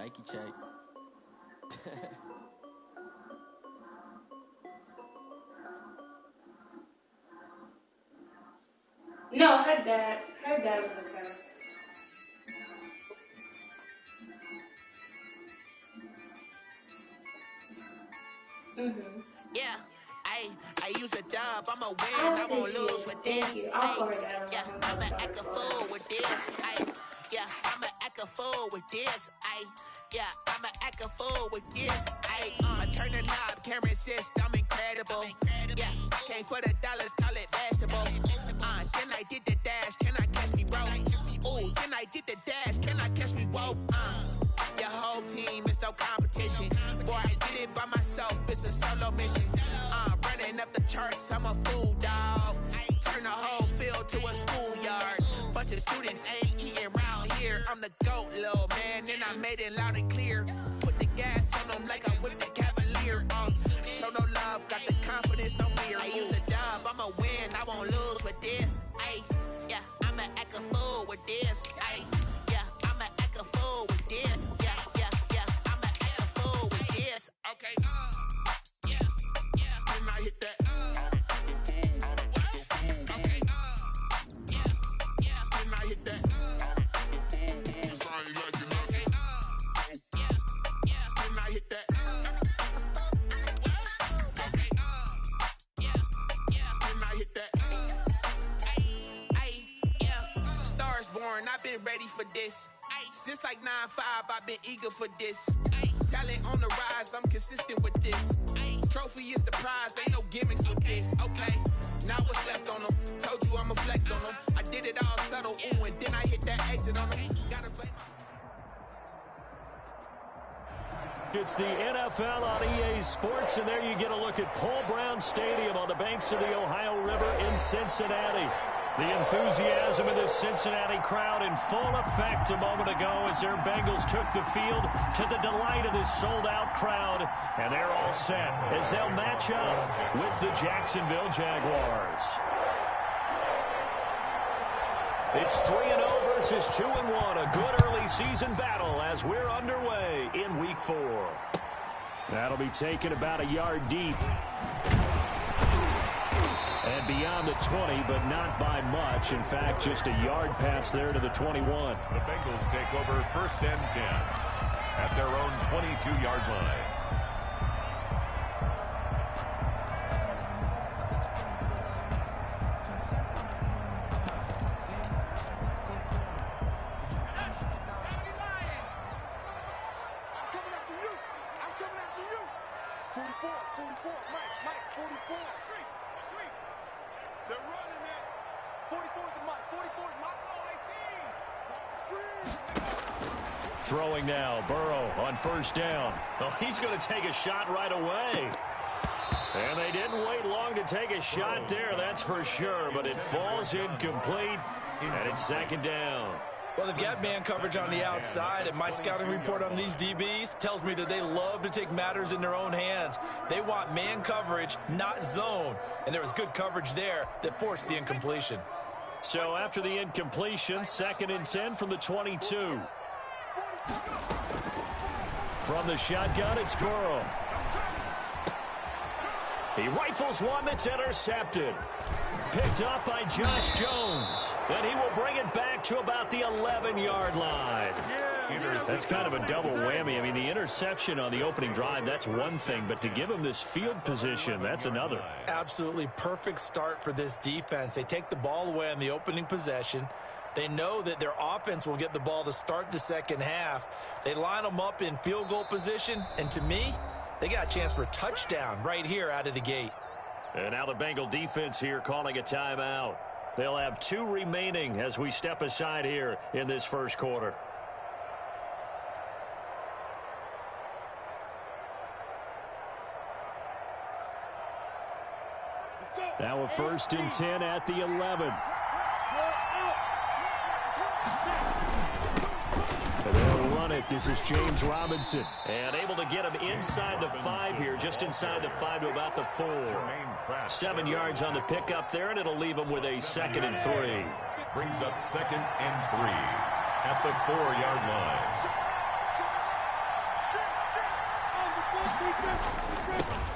Nike check. No, her dad was with her. Yeah, I use a dub, I'm a win, I won't lose with this. Yeah, I'ma act a fool with this. Yeah, I'ma act a fool with this. Yeah, I'ma act a fool with this. I turn the knob, camera assist, I'm incredible. Yeah, came for the dollars, call it vegetable. Then I did the dash, can I catch me, bro? Ooh, then I did the dash, can I catch me, whoa? Your whole team is no competition. Boy, I did it by myself, it's a solo mission. Running up the charts, I'm a fool, dog. Turn the whole field to a schoolyard. Bunch of students ain't eating round here. I'm the GOAT, little man, and I made it loud and clear. Put the gas on them like I'm with the Cavalier. Show no love, got the confidence, no fear. I use a dub, I'ma win, I won't lose with this. Yeah, I'ma act a fool with this. Yeah, I'ma act a fool with this. Yeah, I'ma act a fool with this. Okay, yeah, then I hit that. Okay, yeah, then I hit that. Then I hit that. Okay, then I hit that. Yeah, stars born, I've been ready for this. Since like 9-5, I've been eager for this. Talent on the rise, I'm consistent with this. Trophy is the prize, ain't no gimmicks with this. Okay, now what's left on them? Told you I'ma flex on them. I did it all subtle, ooh, and then I hit that exit on them. Gotta blame It's the NFL on EA Sports, and there you get a look at Paul Brown Stadium on the banks of the Ohio River in Cincinnati. The enthusiasm of this Cincinnati crowd in full effect a moment ago as their Bengals took the field to the delight of this sold-out crowd. And they're all set as they'll match up with the Jacksonville Jaguars. It's 3-0 versus 2-1. A good early season battle as we're underway in Week 4. That'll be taken about a yard deep. And beyond the 20, but not by much. In fact, just a yard pass there to the 21. The Bengals take over 1st and 10 at their own 22-yard line. Throwing now, Burrow on 1st down. Oh, he's going to take a shot right away. And they didn't wait long to take a shot there, that's for sure. But it falls incomplete, and it's 2nd down. Well, they've got man coverage on the outside, and my scouting report on these DBs tells me that they love to take matters in their own hands. They want man coverage, not zone. And there was good coverage there that forced the incompletion. So after the incompletion, 2nd and 10 from the 22. From the shotgun, it's Burrow. He rifles one that's intercepted. Picked up by Josh Jones. And he will bring it back to about the 11-yard line. That's kind of a double whammy. I mean, the interception on the opening drive, that's one thing. But to give him this field position, that's another. Absolutely perfect start for this defense. They take the ball away on the opening possession. They know that their offense will get the ball to start the second half. They line them up in field goal position. And to me, they got a chance for a touchdown right here out of the gate. And now the Bengal defense here calling a timeout. They'll have 2 remaining as we step aside here in this first quarter. Now a 1st and 10 at the 11. And they'll run it. This is James Robinson. And able to get him inside the 5 here, just inside the 5 to about the 4. 7 yards on the pickup there, and it'll leave him with a 2nd and 3. Brings up 2nd and 3 at the 4-yard line.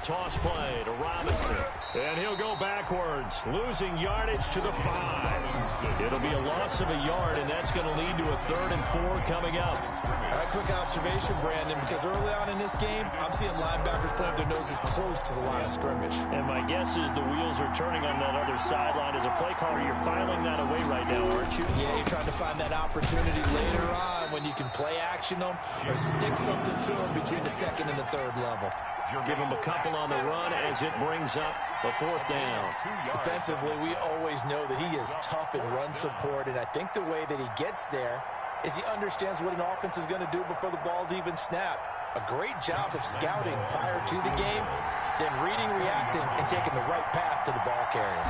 Toss play to Robinson. And he'll go backwards, losing yardage to the 5. It'll be a loss of a yard, and that's going to lead to a 3rd and 4 coming up. A quick observation, Brandon, because early on in this game, I'm seeing linebackers playing with their noses close to the line of scrimmage. And my guess is the wheels are turning on that other sideline. As a play caller, you're filing that away right now, aren't you? Yeah, you're trying to find that opportunity later on when you can play action them or stick something to them between the 2nd and the 3rd level. Give him a couple on the run as it brings up the 4th down. Defensively, we always know that he is tough in run support, and I think the way that he gets there is he understands what an offense is going to do before the ball's even snapped. A great job of scouting prior to the game, then reading, reacting, and taking the right path to the ball carrier.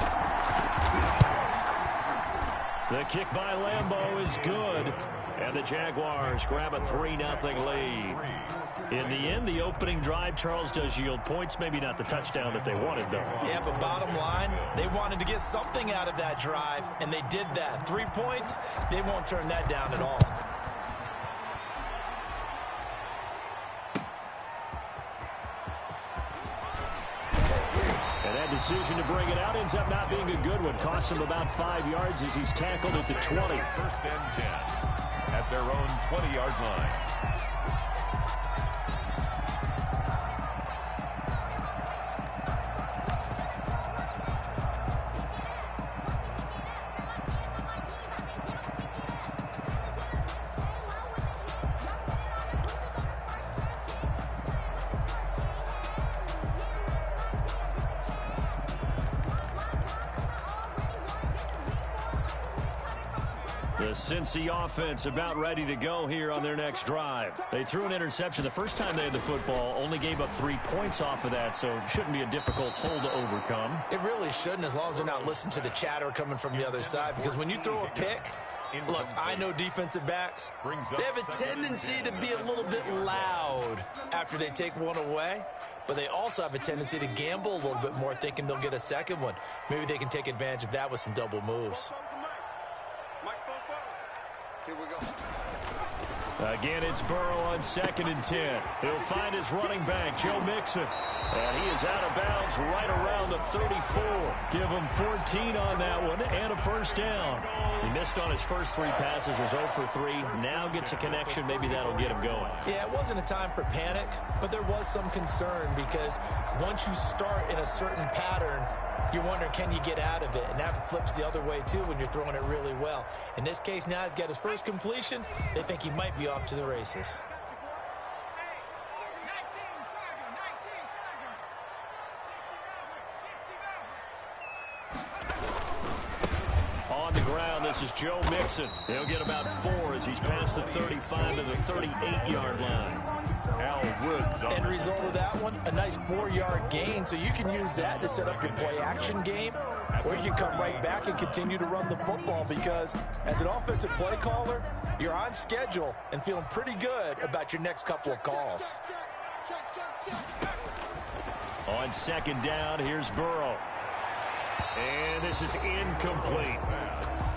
The kick by Lambeau is good, and the Jaguars grab a 3-0 lead. In the end, the opening drive, Charles, does yield points. Maybe not the touchdown that they wanted, though. Yeah, but bottom line, they wanted to get something out of that drive, and they did that. 3 points, they won't turn that down at all. And that decision to bring it out ends up not being a good one. Costs him about 5 yards as he's tackled at the 20. 1st and 10 at their own 20-yard line. The Cincy offense about ready to go here on their next drive. They threw an interception the first time they had the football, only gave up 3 points off of that, so it shouldn't be a difficult hole to overcome. It really shouldn't, as long as they're not listening to the chatter coming from the other side, because when you throw a pick, look, I know defensive backs, they have a tendency to be a little bit loud after they take one away. But they also have a tendency to gamble a little bit more, thinking they'll get a second one. Maybe they can take advantage of that with some double moves. Here we go. Again, it's Burrow on 2nd and 10. He'll find his running back, Joe Mixon. And he is out of bounds right around the 34. Give him 14 on that one and a 1st down. He missed on his first 3 passes, was 0 for 3. Now gets a connection. Maybe that'll get him going. Yeah, it wasn't a time for panic, but there was some concern because once you start in a certain pattern, you're wondering, can you get out of it? And that flips the other way, too, when you're throwing it really well. In this case, now he's got his first completion. They think he might be off to the races. On the ground, this is Joe Mixon. He'll get about 4 as he's past the 35 to the 38-yard line. End result of that one, a nice 4-yard gain, so you can use that to set up your play-action game, or you can come right back and continue to run the football because as an offensive play caller, you're on schedule and feeling pretty good about your next couple of calls. On 2nd down, here's Burrow. And this is incomplete.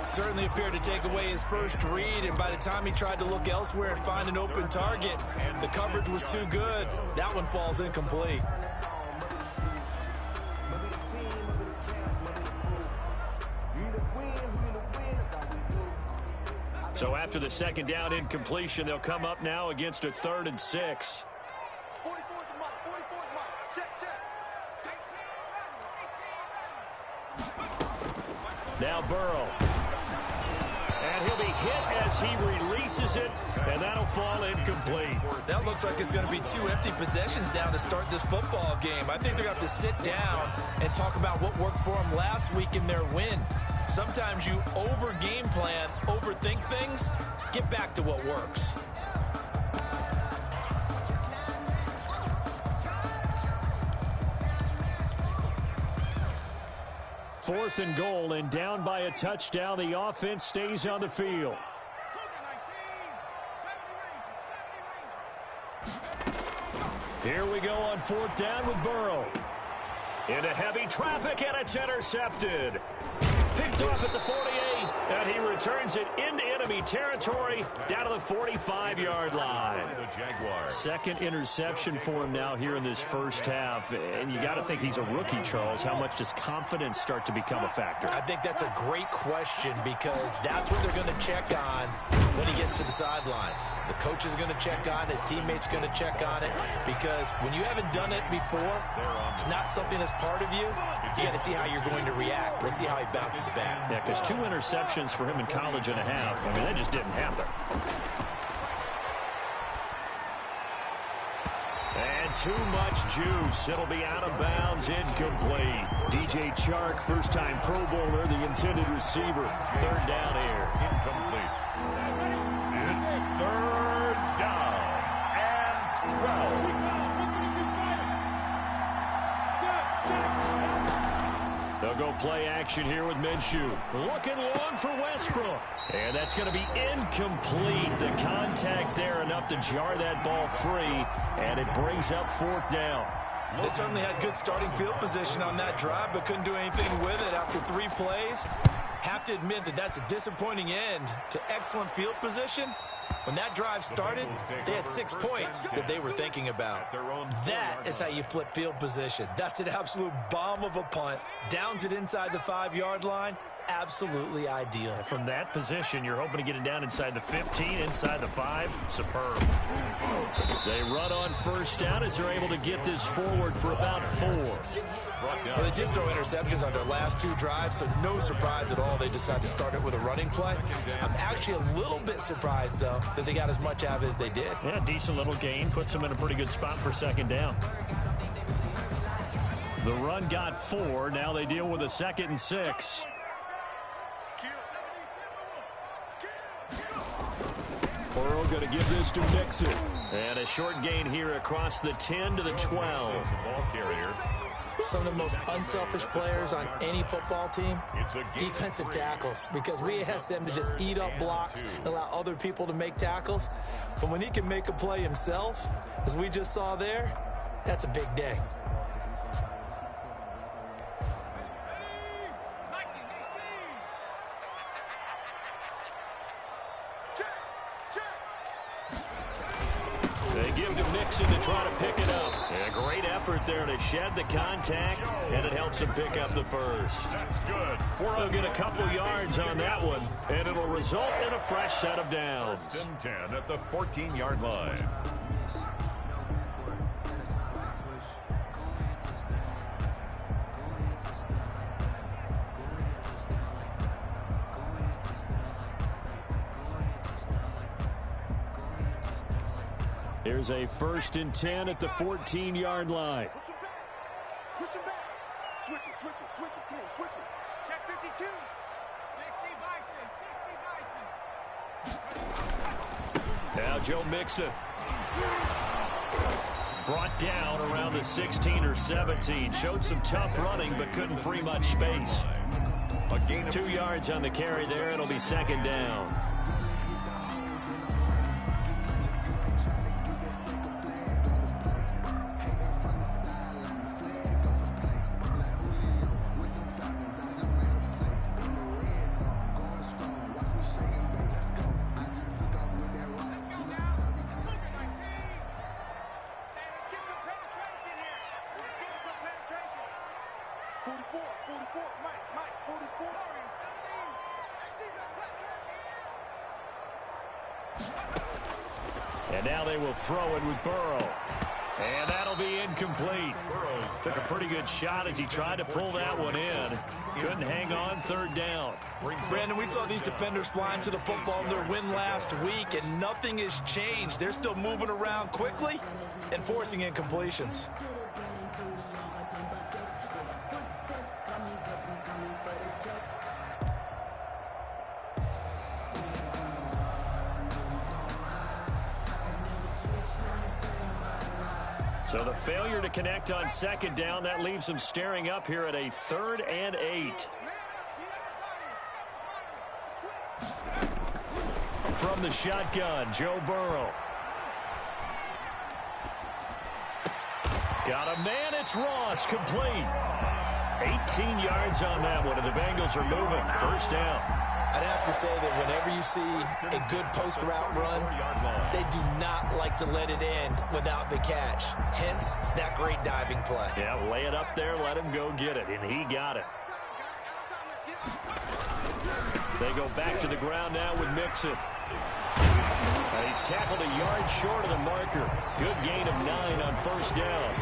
Certainly appeared to take away his first read, and by the time he tried to look elsewhere and find an open target, the coverage was too good. That one falls incomplete. So after the 2nd down incompletion, they'll come up now against a 3rd and 6. Now Burrow. And he'll be hit as he releases it, and that'll fall incomplete. That looks like it's going to be 2 empty possessions now to start this football game. I think they're going to have to sit down and talk about what worked for them last week in their win. Sometimes you over-game plan, overthink things, get back to what works. Fourth and goal, and down by a touchdown. The offense stays on the field. Here we go on 4th down with Burrow. Into heavy traffic, and it's intercepted. Picked off at the 48, and he returns it into enemy territory down to the 45-yard line. The Jaguars. Second interception for him now here in this first half. And you got to think he's a rookie, Charles. How much does confidence start to become a factor? I think that's a great question because that's what they're going to check on when he gets to the sidelines. The coach is going to check on it. His teammates going to check on it because when you haven't done it before, it's not something that's part of you. You got to see how you're going to react. Let's see how he bounces back. Yeah, because 2 interceptions for him in college and a half. I mean, that just didn't happen. And too much juice. It'll be out of bounds, incomplete. DJ Chark, first-time Pro Bowler, the intended receiver. Third down here. Incomplete. It's third down and 12. They'll go play action here with Minshew. Looking long for Westbrook. And that's going to be incomplete. The contact there enough to jar that ball free. And it brings up fourth down. They certainly had good starting field position on that drive, but couldn't do anything with it after 3 plays. Have to admit that that's a disappointing end to excellent field position. When that drive started, they had 6 points that they were thinking about. That is how you flip field position. That's an absolute bomb of a punt. Downs it inside the 5-yard line. Absolutely ideal. From that position, you're hoping to get it down inside the 15, inside the 5. Superb. They run on first down as they're able to get this forward for about 4. Well, they did throw interceptions on their last 2 drives, so no surprise at all they decided to start it with a running play. I'm actually a little bit surprised, though, that they got as much out of it as they did. Yeah, decent little gain. Puts them in a pretty good spot for second down. The run got 4. Now they deal with a 2nd and 6. Burrow going to give this to Mixon. And a short gain here across the 10 to the 12. Ball carrier. Some of the most unselfish players on any football team, defensive tackles, because we ask them to just eat up blocks and allow other people to make tackles. But when he can make a play himself, as we just saw there, that's a big day. They give to Mixon to try to pick it up. A great effort there to shed the contact, and it helps him pick up the first. That's good. They'll get a couple yards on that one, and it'll result in a fresh set of downs. First and 10 at the 14-yard line. Here's a 1st and 10 at the 14-yard line. Push him back. Switch it. Come on, switch it. Check 52. 60 Bison. Now Joe Mixon. Brought down around the 16 or 17. Showed some tough running, but couldn't free much space. A gain of 2 yards on the carry there. It'll be second down. And now they will throw it with Burrow. And that'll be incomplete. Burrows took a pretty good shot as he tried to pull that one in. Couldn't hang on, third down. Brandon, we saw these defenders flying to the football in their win last week, and nothing has changed. They're still moving around quickly and forcing incompletions. So the failure to connect on second down, that leaves them staring up here at a 3rd and 8. From the shotgun, Joe Burrow. Got a man, it's Ross, complete. 18 yards on that one, and the Bengals are moving. First down. I'd have to say that whenever you see a good post route run, they do not like to let it end without the catch. Hence, that great diving play. Yeah, lay it up there, let him go get it, and he got it. They go back to the ground now with Mixon. He's tackled a yard short of the marker. Good gain of 9 on first down.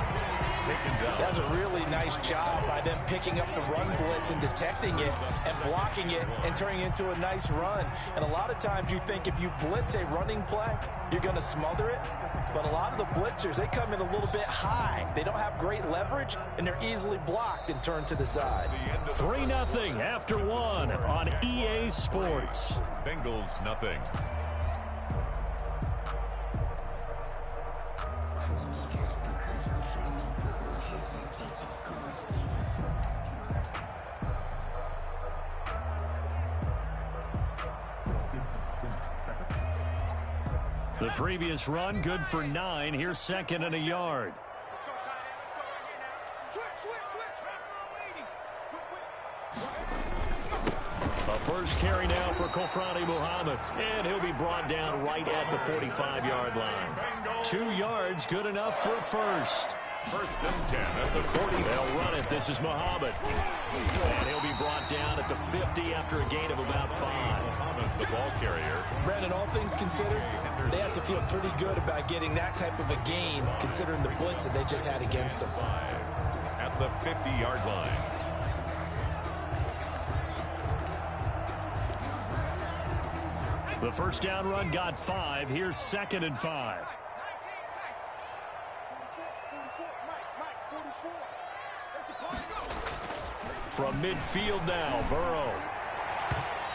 That's a really nice job by them picking up the run blitz and detecting it and blocking it and turning it into a nice run. And a lot of times you think if you blitz a running play, you're going to smother it. But a lot of the blitzers, they come in a little bit high. They don't have great leverage, and they're easily blocked and turned to the side. 3-0 after 1 on EA Sports. Bengals nothing. The previous run, good for 9. Here's 2nd and a yard. A first carry now for Kofrani Muhammad, and he'll be brought down right at the 45-yard line. 2 yards, good enough for a first. 1st and 10 at the 40. They'll run it. This is Muhammad. And he'll be brought down at the 50 after a gain of about 5. Muhammad, the ball carrier. Brandon, all things considered, they have to feel pretty good about getting that type of a gain, considering the blitz that they just had against them. At the 50-yard line. The first down run got 5. Here's 2nd and 5. From midfield now, Burrow.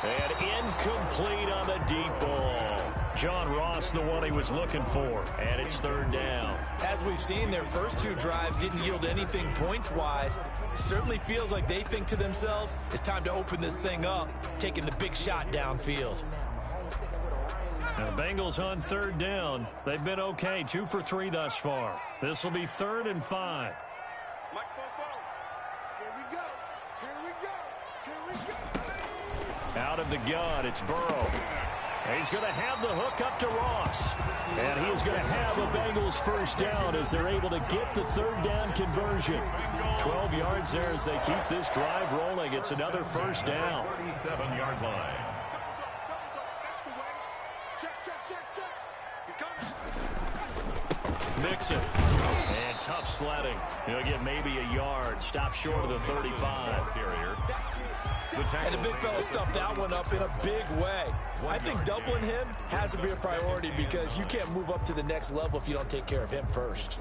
And incomplete on the deep ball. John Ross, the one he was looking for. And it's 3rd down. As we've seen, their first 2 drives didn't yield anything points-wise. Certainly feels like they think to themselves, it's time to open this thing up, taking the big shot downfield. Now the Bengals on 3rd down. They've been okay, 2 for 3 thus far. This will be 3rd and 5. Out of the gun, it's Burrow. He's going to have the hook up to Ross. And he is going to have a Bengals first down as they're able to get the 3rd down conversion. 12 yards there as they keep this drive rolling. It's another first down. 37-yard line. Mixon. And tough sledding. He'll get maybe a yard. Stop short of the 35. Carrier. And the big fella stuffed that one up in a big way. I think doubling him has to be a priority because you can't move up to the next level if you don't take care of him first.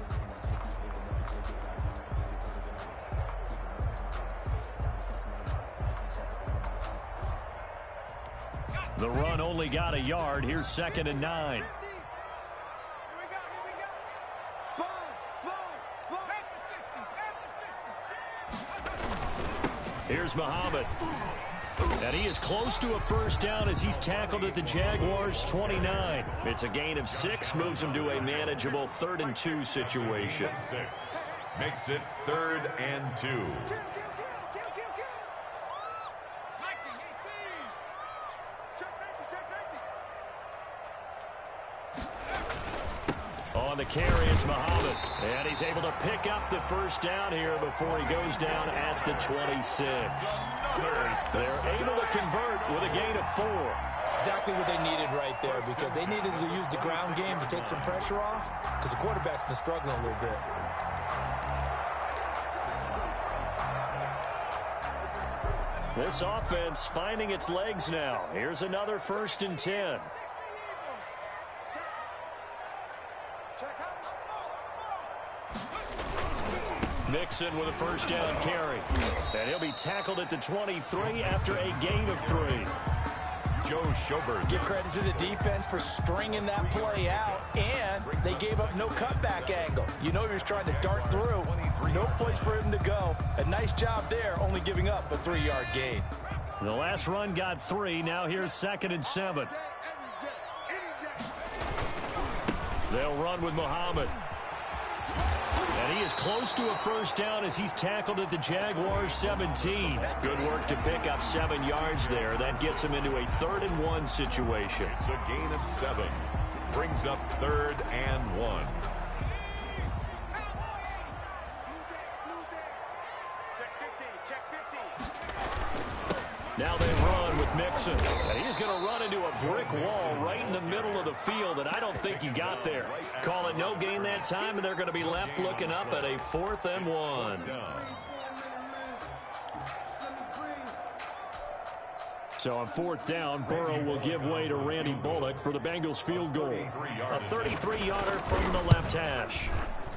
The run only got a yard. Here's 2nd and 9. Here's Muhammad. And he is close to a first down as he's tackled at the Jaguars' 29. It's a gain of 6, moves him to a manageable 3rd and 2 situation. 6 makes it 3rd and 2. On the carry, it's Muhammad. And he's able to pick up the first down here before he goes down at the 26. They're able to convert with a gain of 4. Exactly what they needed right there because they needed to use the ground game to take some pressure off because the quarterback's been struggling a little bit. This offense finding its legs now. Here's another 1st and 10. Mixon with a first down carry. And he'll be tackled at the 23 after a gain of 3. Joe Schobert. Give credit to the defense for stringing that play out, and they gave up no cutback angle. You know he was trying to dart through. No place for him to go. A nice job there, only giving up a 3-yard gain. The last run got 3. Now here's 2nd and 7. They'll run with Muhammad. And he is close to a first down as he's tackled at the Jaguars 17. Good work to pick up 7 yards there. That gets him into a 3rd-and-1 situation. It's a gain of 7. Brings up 3rd and 1. Now they run with Mixon. And he's going to run into a brick wall right in the middle of the field, and I don't think he got there. Call it no gain that time, and they're going to be left looking up at a 4th and 1. So on 4th down, Burrow will give way to Randy Bullock for the Bengals field goal. A 33-yarder from the left hash.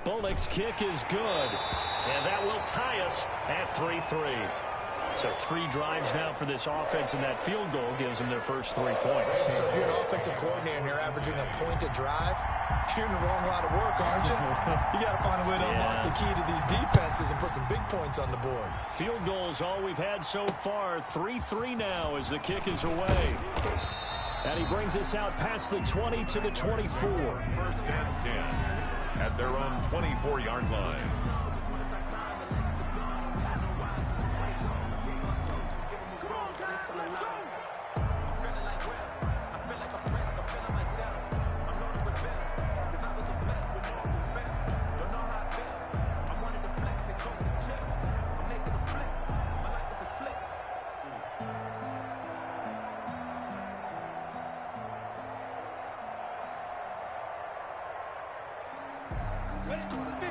Bullock's kick is good, and that will tie us at 3-3. So 3 drives now for this offense, and that field goal gives them their first 3 points. So if you're an offensive coordinator and you're averaging a point a drive, you're in the wrong line of work, aren't you? You got to find a way to unlock the key to these defenses and put some big points on the board. Field goals all we've had so far. 3-3 now as the kick is away. And he brings us out past the 20 to the 24. 1st and 10 at their own 24-yard line.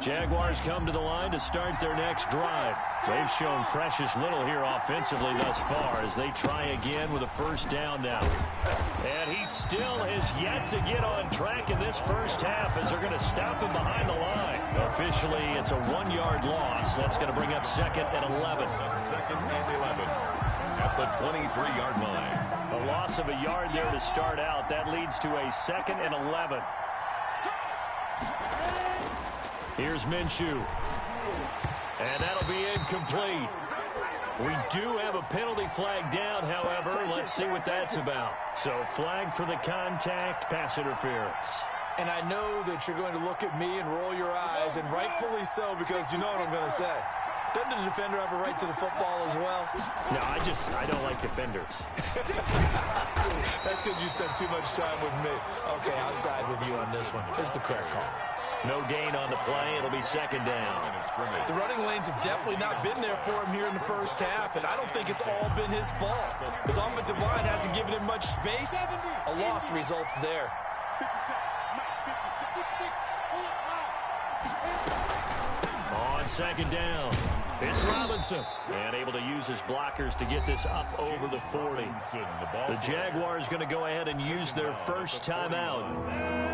Jaguars come to the line to start their next drive. They've shown precious little here offensively thus far as they try again with a first down now. And he still has yet to get on track in this first half as they're going to stop him behind the line. Officially, it's a 1-yard loss. That's going to bring up 2nd and 11. 2nd and 11 at the 23-yard line. A loss of a yard there to start out. That leads to a 2nd and 11. Here's Minshew. And that'll be incomplete. We do have a penalty flag down, however. Let's see what that's about. So flag for the contact, pass interference. And I know that you're going to look at me and roll your eyes, and rightfully so, because you know what I'm going to say. Doesn't the defender have a right to the football as well? No, I don't like defenders. That's because you spent too much time with me. Okay, I'll side with you on this one. Here's the correct call. No gain on the play. It'll be 2nd down. The running lanes have definitely not been there for him here in the first half, and I don't think it's all been his fault. His offensive line hasn't given him much space. A loss results there. On 2nd down, it's Robinson. And able to use his blockers to get this up over the 40. The Jaguars going to go ahead and use their first timeout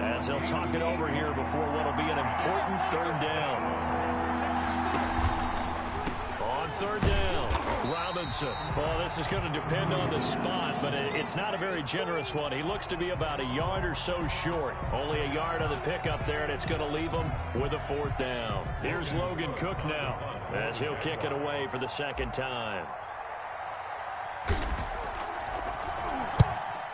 as they'll talk it over here before what will be an important 3rd down. On 3rd down, Robinson. Well, this is going to depend on the spot, but it's not a very generous one. He looks to be about a yard or so short. Only a yard on the pickup there, and it's going to leave him with a 4th down. Here's Logan Cook now as he'll kick it away for the 2nd time.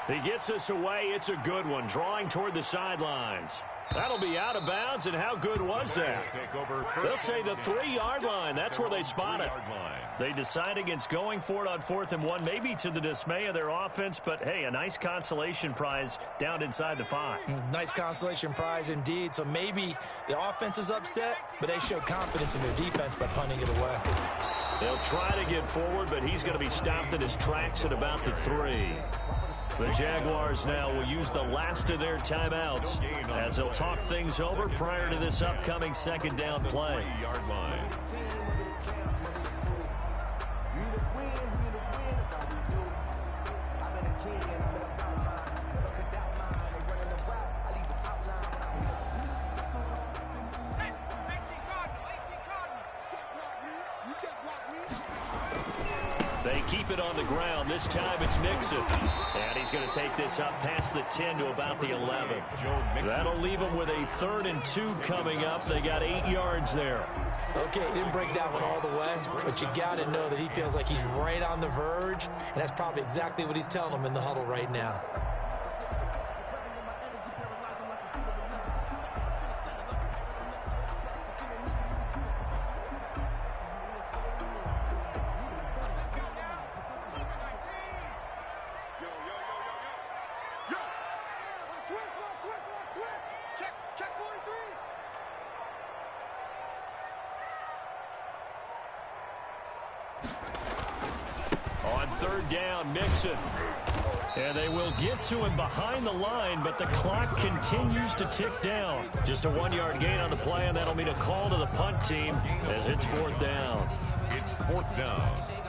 He gets us away. It's a good one, drawing toward the sidelines. That'll be out of bounds, and how good was that? They'll say the 3-yard line. That's where they spot it. They decide against going for it on 4th and 1, maybe to the dismay of their offense, but hey, a nice consolation prize down inside the 5. Nice consolation prize indeed. So maybe the offense is upset, but they show confidence in their defense by punting it away. They'll try to get forward, but he's going to be stopped in his tracks at about the 3. The Jaguars now will use the last of their timeouts as they'll talk things over prior to this upcoming 2nd down play. They keep it on the ground. This time it's Mixon. And he's going to take this up past the 10 to about the 11. That'll leave them with a 3rd and 2 coming up. They got 8 yards there. Okay, he didn't break that one all the way, but you got to know that he feels like he's right on the verge, and that's probably exactly what he's telling them in the huddle right now. third down. Mixon. And they will get to him behind the line, but the clock continues to tick down. Just a 1-yard gain on the play, and that'll mean a call to the punt team as it's fourth down. It's fourth down.